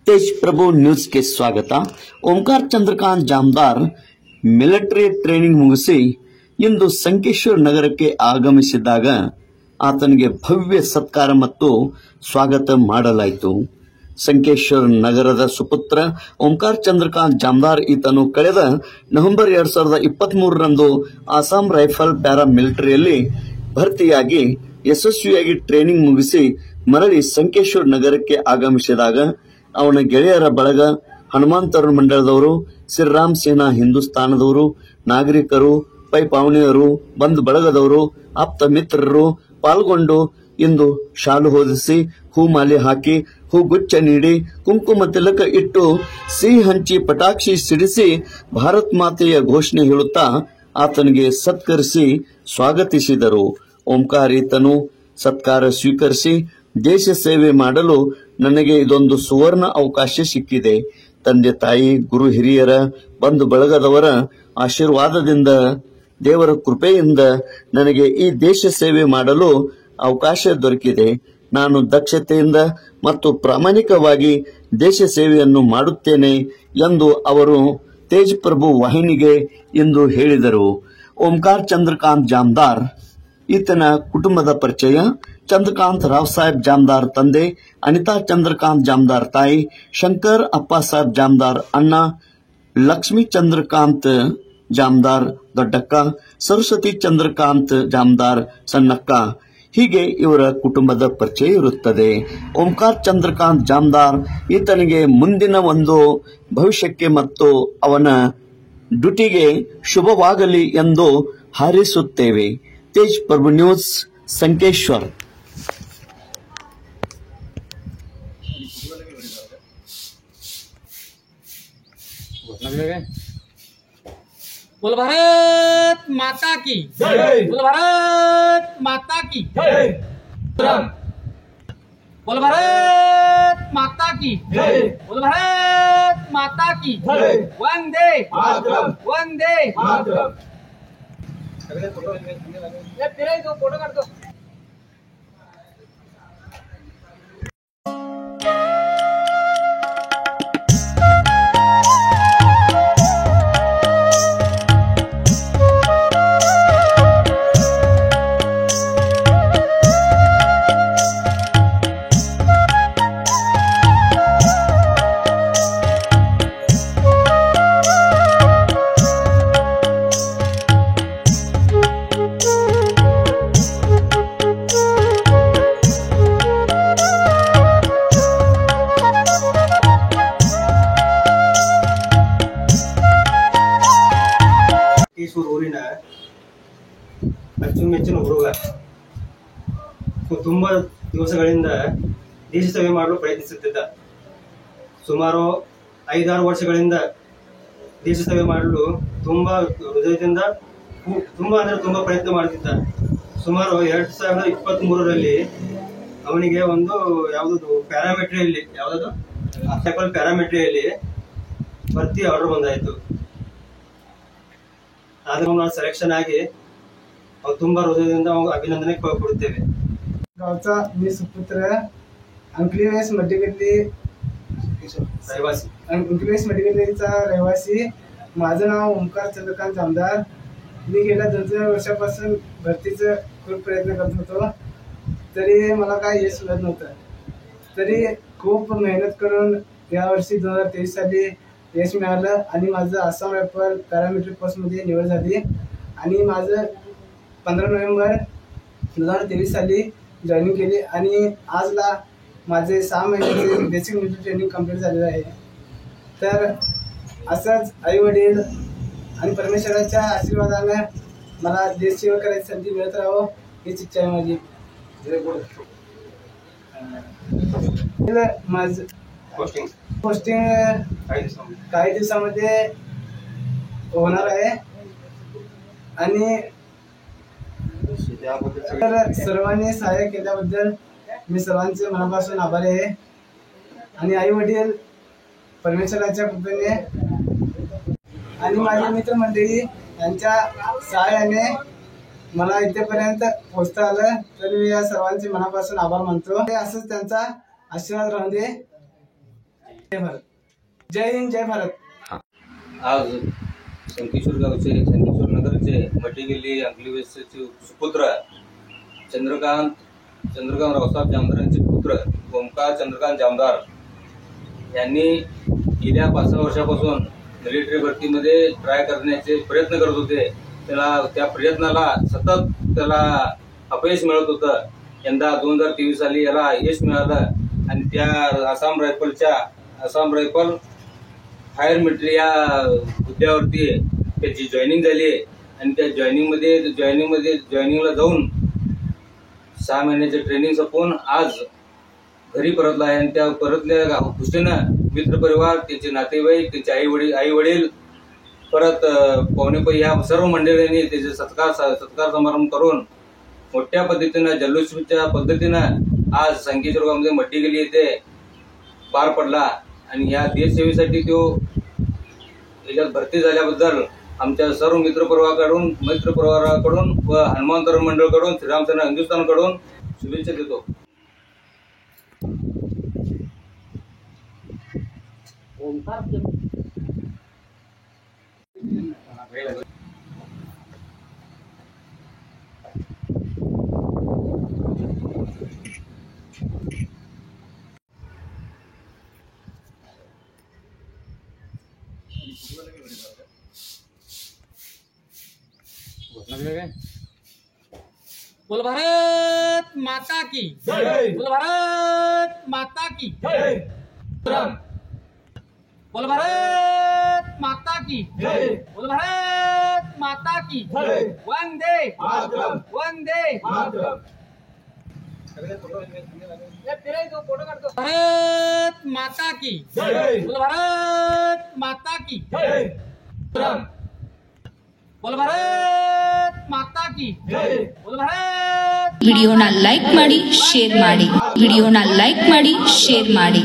तेज प्रभु news के स्वागत। ओंकार Chandrakant Jamdar military training ಮುಗಿಸಿ ಇಂದು ಸಂಕೇಶ್ವರ ನಗರಕ್ಕೆ ಆಗಮಿಸಿದಾಗ ಆತನಿಗೆ ಭವ್ಯ ಸತ್ಕಾರ ಮತ್ತು ಸ್ವಾಗತ ಮಾಡಲಾಯಿತು। ಸಂಕೇಶ್ವರ ನಗರದ ಸುಪುತ್ರ ಓಂಕಾರ ಚಂದ್ರಕಾಂತ್ ಜಾಮದಾರ್ ಈತನು ಕಳೆದ ನವೆಂಬರ್ 2023 ರಂದು ಅಸ್ಸಾಂ ರೈಫಲ್ ಪ್ಯಾರಾ ಮಿಲಿಟರಿಯಲ್ಲಿ ಭರ್ತಿಯಾಗಿ ಯಶಸ್ವಿಯಾಗಿ ಟ್ರೈನಿಂಗ್ ಮುಗಿಸಿ ಮರಳಿ ಸಂಕೇಶ್ವರ ನಗರಕ್ಕೆ ಆಗಮಿಸಿದಾಗ ಅವನ ಗೆಳೆಯರ ಬಳಗ ಹನುಮಾನ್ ತರುಣ್ ಮಂಡಳದವರು, ಶ್ರೀರಾಮ್ ಸೇನಾ ಹಿಂದೂಸ್ತಾನದವರು, ನಾಗರಿಕರು, ಪೈ ಪಾವಣಿಯರು, ಬಂಧು ಬಳಗದವರು, ಆಪ್ತ ಮಿತ್ರರು ಪಾಲ್ಗೊಂಡು ಇಂದು ಶಾಲು ಹೊದಿಸಿ ಹೂಮಾಲೆ ಹಾಕಿ ಹೂಗುಚ್ಛ ನೀಡಿ ಕುಂಕುಮ ತಿಲಕ ಇಟ್ಟು ಸಿಹಿ ಹಂಚಿ ಪಟಾಕ್ಷಿ ಸಿಡಿಸಿ ಭಾರತ್ ಮಾತೆಯ ಘೋಷಣೆ ಹೇಳುತ್ತಾ ಆತನಿಗೆ ಸತ್ಕರಿಸಿ ಸ್ವಾಗತಿಸಿದರು। ಓಂಕಾರ ಈತನು ಸತ್ಕಾರ ಸ್ವೀಕರಿಸಿ ದೇಶ ಸೇವೆ ಮಾಡಲು ನನಗೆ ಇದೊಂದು ಸುವರ್ಣ ಅವಕಾಶ ಸಿಕ್ಕಿದೆ। ತಂದೆ ತಾಯಿ, ಗುರು ಹಿರಿಯರ, ಬಂಧು ಬಳಗದವರ ಆಶೀರ್ವಾದದಿಂದ, ದೇವರ ಕೃಪೆಯಿಂದ ನನಗೆ ಈ ದೇಶ ಸೇವೆ ಮಾಡಲು ಅವಕಾಶ ದೊರಕಿದೆ। ನಾನು ದಕ್ಷತೆಯಿಂದ ಮತ್ತು ಪ್ರಾಮಾಣಿಕವಾಗಿ ದೇಶ ಸೇವೆಯನ್ನು ಮಾಡುತ್ತೇನೆ ಎಂದು ಅವರು ತೇಜ್ ಪ್ರಭು ವಾಹಿನಿಗೆ ಇಂದು ಹೇಳಿದರು। ಓಂಕಾರ ಚಂದ್ರಕಾಂತ್ ಜಾಮದಾರ್ ಈತನ ಕುಟುಂಬದ ಪರಿಚಯ। ಚಂದ್ರಕಾಂತ್ ರಾವ್ ಸಾಹೇಬ್ ಜಾಮದಾರ್ ತಂದೆ, ಅನಿತಾ ಚಂದ್ರಕಾಂತ್ ಜಾಮದಾರ್ ತಾಯಿ, ಶಂಕರ್ ಅಪ್ಪ ಸಾಹೇಬ್ ಜಾಮದಾರ್ ಅಣ್ಣ, ಲಕ್ಷ್ಮೀ ಚಂದ್ರಕಾಂತ್ ಜಾಮದಾರ್ ದೊಡ್ಡಕ್ಕ, ಸರಸ್ವತಿ ಚಂದ್ರಕಾಂತ್ ಜಾಮದಾರ್ ಸಣ್ಣಕ್ಕ, ಹೀಗೆ ಇವರ ಕುಟುಂಬದ ಪರಿಚಯ ಇರುತ್ತದೆ। ಓಂಕಾರ ಚಂದ್ರಕಾಂತ್ ಜಾಮದಾರ್ ಈತನಿಗೆ ಮುಂದಿನ ಒಂದು ಭವಿಷ್ಯಕ್ಕೆ ಮತ್ತು ಅವನ ಡ್ಯೂಟಿಗೆ ಶುಭವಾಗಲಿ ಎಂದು ಹಾರೈಸುತ್ತೇವೆ। ತೇಜ್ ಪ್ರಭು ನ್ಯೂಸ್, ಸಂಕೇಶ್ವರ್। बोल भारत माता की जय। बोल भारत माता की जय। बोल भारत माता की जय। बोल भारत माता की जय। वंदे मातरम, वंदे मातरम। ये तेरे दो फोटो कर दो। ಊರಿನ ಅಚ್ಚುಮೆಚ್ಚಿನ ಹುಡುಗ ತುಂಬಾ ದಿವಸಗಳಿಂದ ದೇಶ ಸೇವೆ ಮಾಡಲು ಪ್ರಯತ್ನಿಸುತ್ತಿದ್ದ। ಸುಮಾರು 5-6 ವರ್ಷಗಳಿಂದ ದೇಶ ಸೇವೆ ಮಾಡಲು ತುಂಬಾ ಹೃದಯದಿಂದ ತುಂಬಾ ಪ್ರಯತ್ನ ಮಾಡುತ್ತಿದ್ದ। ಸುಮಾರು 2023ರಲ್ಲಿ ಅವನಿಗೆ ಒಂದು ಯಾವುದು ಪ್ಯಾರಾಮೆಟ್ರಿಯಲ್ಲಿ ಭರ್ತಿ ಆರ್ಡರ್ ಬಂದಾಯಿತು। ಆದ್ರೆ ನಾವು ಸೆಲೆಕ್ಷನ್ ಆಗಿ ತುಂಬಾ हृदयದಿಂದ अभिनंदने ಕೊಡುತ್ತೇವೆ। गावचा मी सुपुत्र अंकलेश मध्यगल्ली मध्यगल्लीचा रहिवासी। माझं नाव ओंकार चंद्रकांत जामदार। मी गेल्या 2-3 वर्षापासून भरतीचा खूप प्रयत्न करत होतो, तरी मला काय यश मिळत नव्हतं। तरी खूप मेहनत करून यावर्षी 2023 साली यश मिळालं आणि माझं आसाम रायफल पॅरामिलिटरी पोस्टमध्ये निवड झाली आणि माझं 15 नोव्हेंबर 2023 साली जॉईनिंग केली आणि आजला माझे 6 महिन्याचे बेसिक मिलिटरी ट्रेनिंग कंप्लीट झालेलं आहे। तर असंच आई वडील आणि परमेश्वराच्या आशीर्वादाने मला देश सेवा करायची संधी मिळत राहावं हीच इच्छा आहे माझी। माझं पोस्टिंग काही दिवसामध्ये होणार आहे आणि सर्वांनी सहाय्य केल्याबद्दल मी सर्वांचे मनापासून आभारी आहे आणि आई वडील परमेश्वराच्या कृपेने आणि माझी मित्रमंडळी यांच्या सहाय्याने मला इथेपर्यंत पोहोचता आलं, तर मी या सर्वांचे मनापासून आभार मानतो। असंच त्यांचा आशीर्वाद राहू दे। जय भारत. जय हिंद, जय भारत. आज संकेश्वर गावचे संकेश्वर नगरचे मटीगिल्ली अंकलीवेसचे सुपुत्र चंद्रकांत रावसाहेब जामदार यांचे पुत्र ओमकार चंद्रकांत जामदार यांनी गेल्या 5-6 वर्षापासून मिलिटरी भरतीमध्ये ट्राय करण्याचे प्रयत्न करत होते. त्या प्रयत्नाला सतत त्याला अपयश मिळत होतं. यंदा 2023 साली याला यश मिळालं आणि त्या आसाम रायफल फायर मिलिटरी या हुद्द्यावरती त्याची जॉईनिंग झाली आहे आणि त्या जॉईनिंगला जाऊन 6 महिन्याचे ट्रेनिंग संपवून आज घरी परतला आहे आणि त्या परतल्या खुशीनं मित्रपरिवार, त्याचे नातेवाईक, त्याचे आई वडील परत पाहुणेपै या सर्व मंडळींनी त्याचे सत्कार समारंभ करून मोठ्या पद्धतीनं जल्लोषच्या पद्धतीनं आज संकेश्वर गावामध्ये मट्टीगिल्ली येथे पार पडला आणि या देशसेवेसाठी तो याच्यात भरती झाल्याबद्दल आमच्या सर्व मित्रपरिवाराकडून व हनुमान तरुण मंडळकडून श्रीरामसेना हिंदुस्थानकडून शुभेच्छा देतो. बोल भारत माता की जय. बोल भारत माता की जय. बोल भारत माता की जय. बोल भारत माता की जय. वंदे मातरम. वंदे मातरम. भारत माता की जय. बोल भारत माता की जय. बोल भारत माता की जय. बोल भारत. ವಿಡಿಯೋನ ಲೈಕ್ ಮಾಡಿ, ಶೇರ್ ಮಾಡಿ.